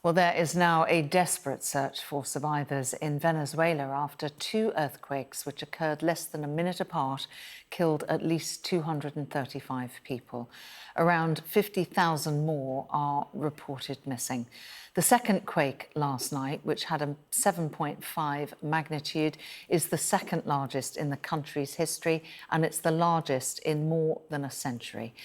Well, there is now a desperate search for survivors in Venezuela after two earthquakes, which occurred less than a minute apart, killed at least 235 people. Around 50,000 more are reported missing. The second quake last night, which had a 7.5 magnitude, is the second largest in the country's history, and it's the largest in more than a century.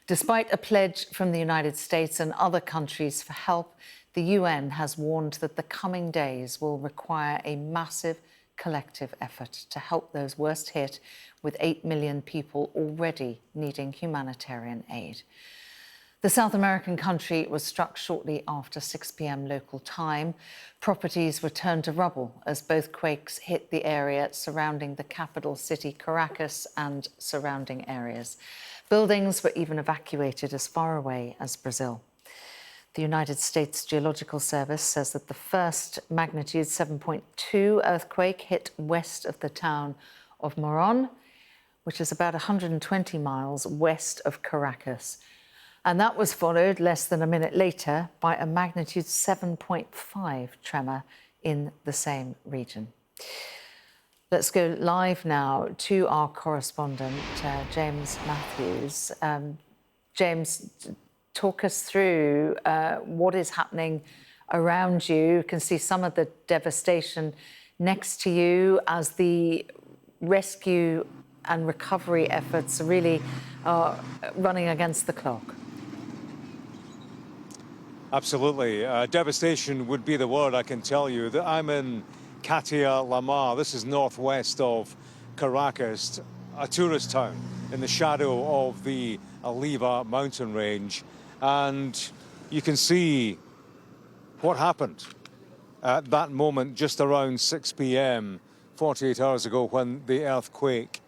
Despite a pledge from the United States and other countries for help, the UN has warned that the coming days will require a massive collective effort to help those worst hit, with 8 million people already needing humanitarian aid. The South American country was struck shortly after 6 p.m. local time. Properties were turned to rubble as both quakes hit the area surrounding the capital city, Caracas, and surrounding areas. Buildings were even evacuated as far away as Brazil. The United States Geological Service says that the first magnitude 7.2 earthquake hit west of the town of Moron, which is about 120 miles west of Caracas. And that was followed less than a minute later by a magnitude 7.5 tremor in the same region. Let's go live now to our correspondent, James Matthews. James, talk us through what is happening around you. You can see some of the devastation next to you as the rescue and recovery efforts really are running against the clock. Absolutely. Devastation would be the word, I can tell you. I'm in Catia La Mar. This is northwest of Caracas, a tourist town in the shadow of the Oliva mountain range. And you can see what happened at that moment just around 6 p.m. 48 hours ago when the earthquake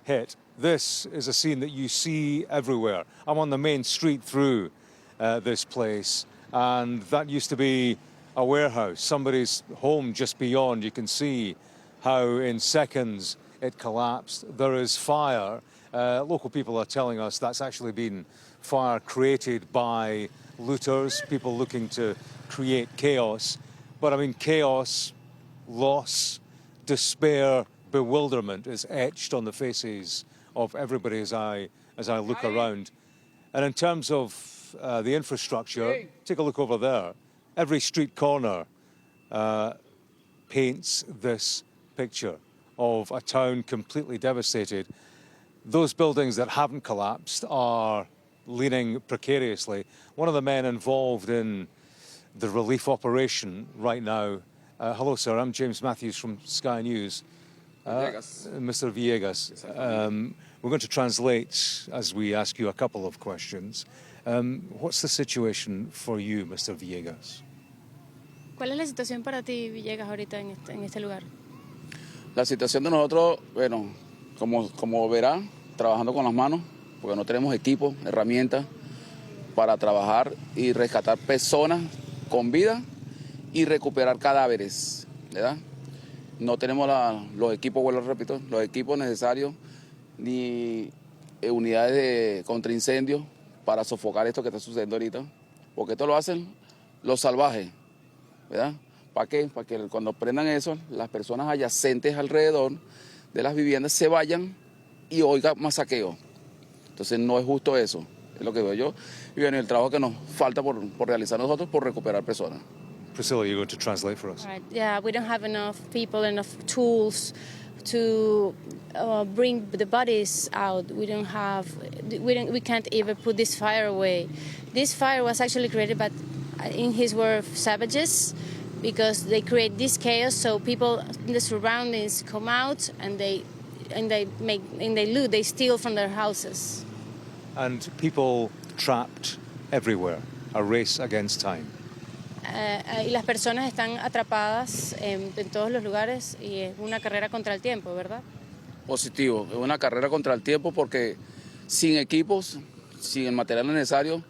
hit. This is a scene that you see everywhere. I'm on the main street through this place, and that used to be a warehouse, somebody's home just beyond. You can see how in seconds it collapsed. There is fire. Local people are telling us that's actually been fire created by looters, people looking to create chaos. But I mean, chaos, loss, despair, bewilderment is etched on the faces of everybody as I look around. And in terms of the infrastructure, take a look over there. Every street corner paints this picture of a town completely devastated. Those buildings that haven't collapsed are leaning precariously. One of the men involved in the relief operation right now, hello sir, I'm James Matthews from Sky News. Mr. Villegas, we're going to translate as we ask you a couple of questions. What's the situation for you, Mr. Villegas? ¿Cuál es la situación para ti, Villegas, ahorita en este lugar? La situación de nosotros, bueno, como verá, trabajando con las manos, porque no tenemos equipo, herramientas para trabajar y rescatar personas con vida y recuperar cadáveres, ¿verdad? No tenemos los equipos, vuelvo a repito, los equipos necesarios ni unidades de contraincendios para sofocar esto que está sucediendo ahorita, porque esto lo hacen los salvajes, ¿verdad? ¿Para qué? Para que cuando prendan eso, las personas adyacentes alrededor de las viviendas se vayan y oigan más saqueo. Entonces no es justo eso, es lo que veo yo. Y bueno, el trabajo que nos falta por realizar nosotros por recuperar personas. Priscilla, you're going to translate for us. Right. Yeah, we don't have enough people, enough tools to bring the bodies out. We can't even put this fire away. This fire was actually created by, in his word, savages, because they create this chaos so people in the surroundings come out and they loot, they steal from their houses. And people trapped everywhere, a race against time. Y las personas están atrapadas en todos los lugares y es una carrera contra el tiempo, ¿verdad? Positivo, es una carrera contra el tiempo porque sin equipos, sin el material necesario,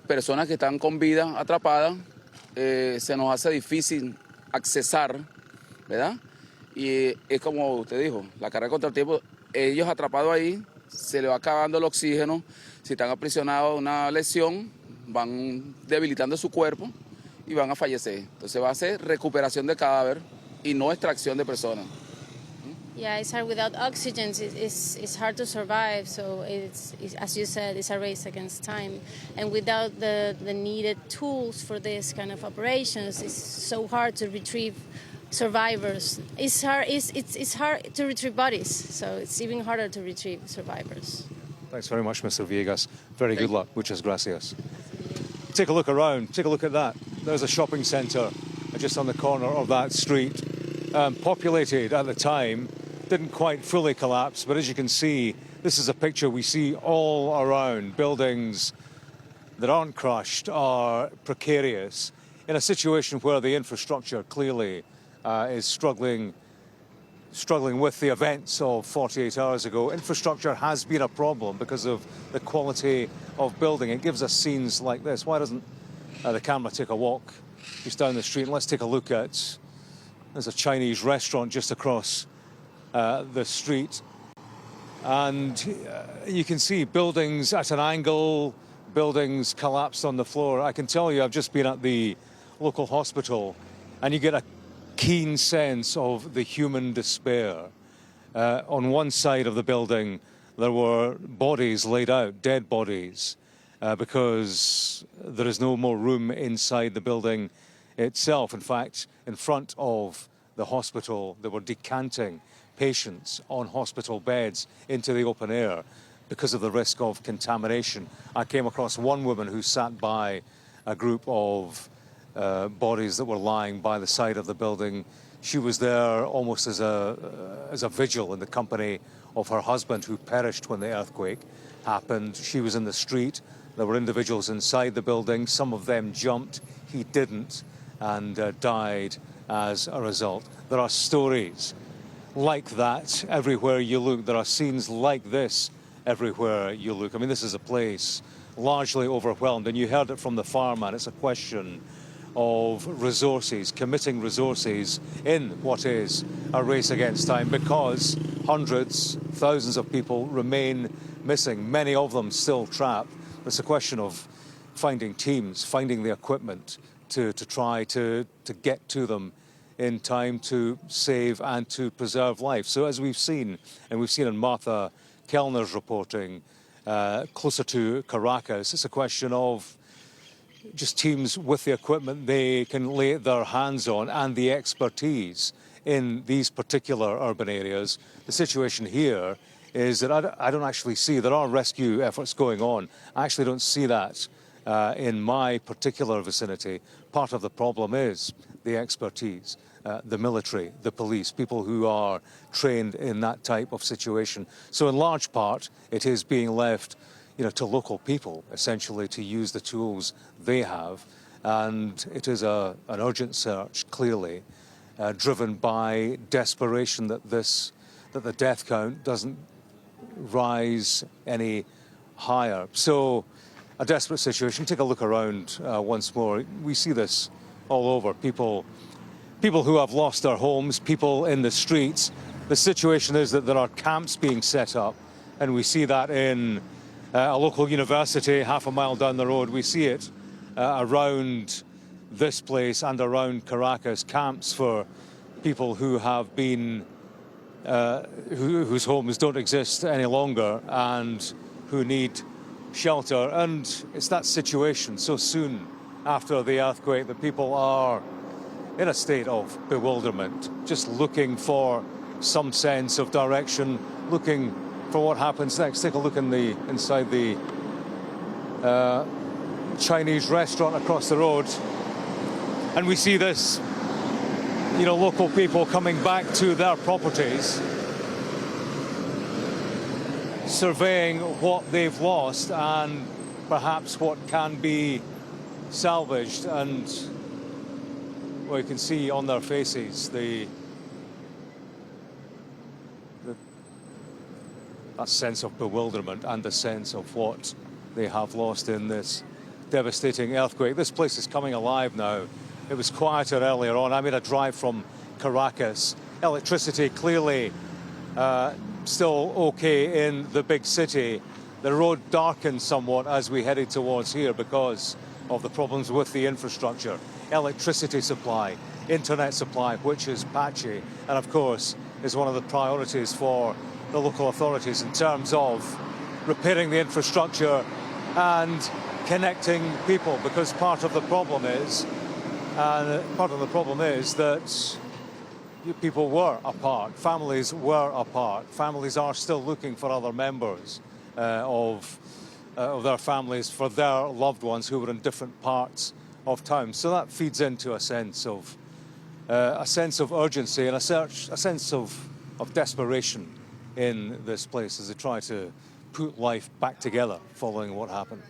personas que están con vida atrapadas, se nos hace difícil accesar, ¿verdad? Y es como usted dijo, la carrera contra el tiempo, ellos atrapados ahí, se les va acabando el oxígeno, si están aprisionados a una lesión, van debilitando su cuerpo y van a fallecer. Entonces va a ser recuperación de cadáver y no extracción de personas. Yeah, it's hard without oxygen. It's hard to survive. So as you said, it's a race against time. And without the needed tools for this kind of operations, it's so hard to retrieve survivors. It's hard to retrieve bodies. So it's even harder to retrieve survivors. Thanks very much, Mr. Villegas. Very good luck. Muchas gracias. Take a look around. Take a look at that. There's a shopping centre just on the corner of that street. Populated at the time, didn't quite fully collapse, but as you can see, this is a picture we see all around. Buildings that aren't crushed are precarious in a situation where the infrastructure clearly is struggling with the events of 48 hours ago. Infrastructure has been a problem because of the quality of building. It gives us scenes like this. Why doesn't the camera take a walk just down the street? And let's take a look at, there's a Chinese restaurant just across the street. And you can see buildings at an angle, buildings collapsed on the floor. I can tell you, I've just been at the local hospital, and you get a keen sense of the human despair. On one side of the building, there were bodies laid out, dead bodies, because there is no more room inside the building itself. In fact, in front of the hospital, they were decanting patients on hospital beds into the open air because of the risk of contamination. I came across one woman who sat by a group of bodies that were lying by the side of the building. She was there almost as a vigil in the company of her husband, who perished when the earthquake happened. She was in the street. There were individuals inside the building. Some of them jumped. He didn't, and died as a result. There are stories like that everywhere you look. There are scenes like this everywhere you look. I mean, this is a place largely overwhelmed, and you heard it from the fireman. It's a question of resources, committing resources in what is a race against time, because hundreds, thousands of people remain missing, many of them still trapped. It's a question of finding teams, finding the equipment to try to get to them in time to save and to preserve life. So as we've seen, and we've seen in Martha Kellner's reporting, closer to Caracas, it's a question of just teams with the equipment they can lay their hands on and the expertise in these particular urban areas. The situation here is that I don't actually see, there are rescue efforts going on. I actually don't see that in my particular vicinity. Part of the problem is the expertise, the military, the police, people who are trained in that type of situation. So in large part, it is being left to local people, essentially, to use the tools they have. And it is an urgent search, clearly, driven by desperation that the death count doesn't rise any higher. So a desperate situation. Take a look around once more. We see this all over. People who have lost their homes, people in the streets. The situation is that there are camps being set up, and we see that in a local university half a mile down the road. We see it around this place and around Caracas, camps for people who have been, whose homes don't exist any longer and who need shelter. And it's that situation so soon after the earthquake that people are in a state of bewilderment, just looking for some sense of direction, looking for what happens next. Take a look inside the Chinese restaurant across the road, and we see this, local people coming back to their properties, surveying what they've lost and perhaps what can be salvaged. And well, you can see on their faces that sense of bewilderment and the sense of what they have lost in this devastating earthquake. This place is coming alive now. It was quieter earlier on. I made a drive from Caracas. Electricity clearly still okay in the big city. The road darkened somewhat as we headed towards here because of the problems with the infrastructure. electricity supply, internet supply, which is patchy, and of course is one of the priorities for the local authorities in terms of repairing the infrastructure and connecting people, because part of the problem is that people were apart, families were apart, families are still looking for other members of their families, for their loved ones who were in different parts of town. So that feeds into a sense of urgency and a sense of desperation in this place as they try to put life back together following what happened.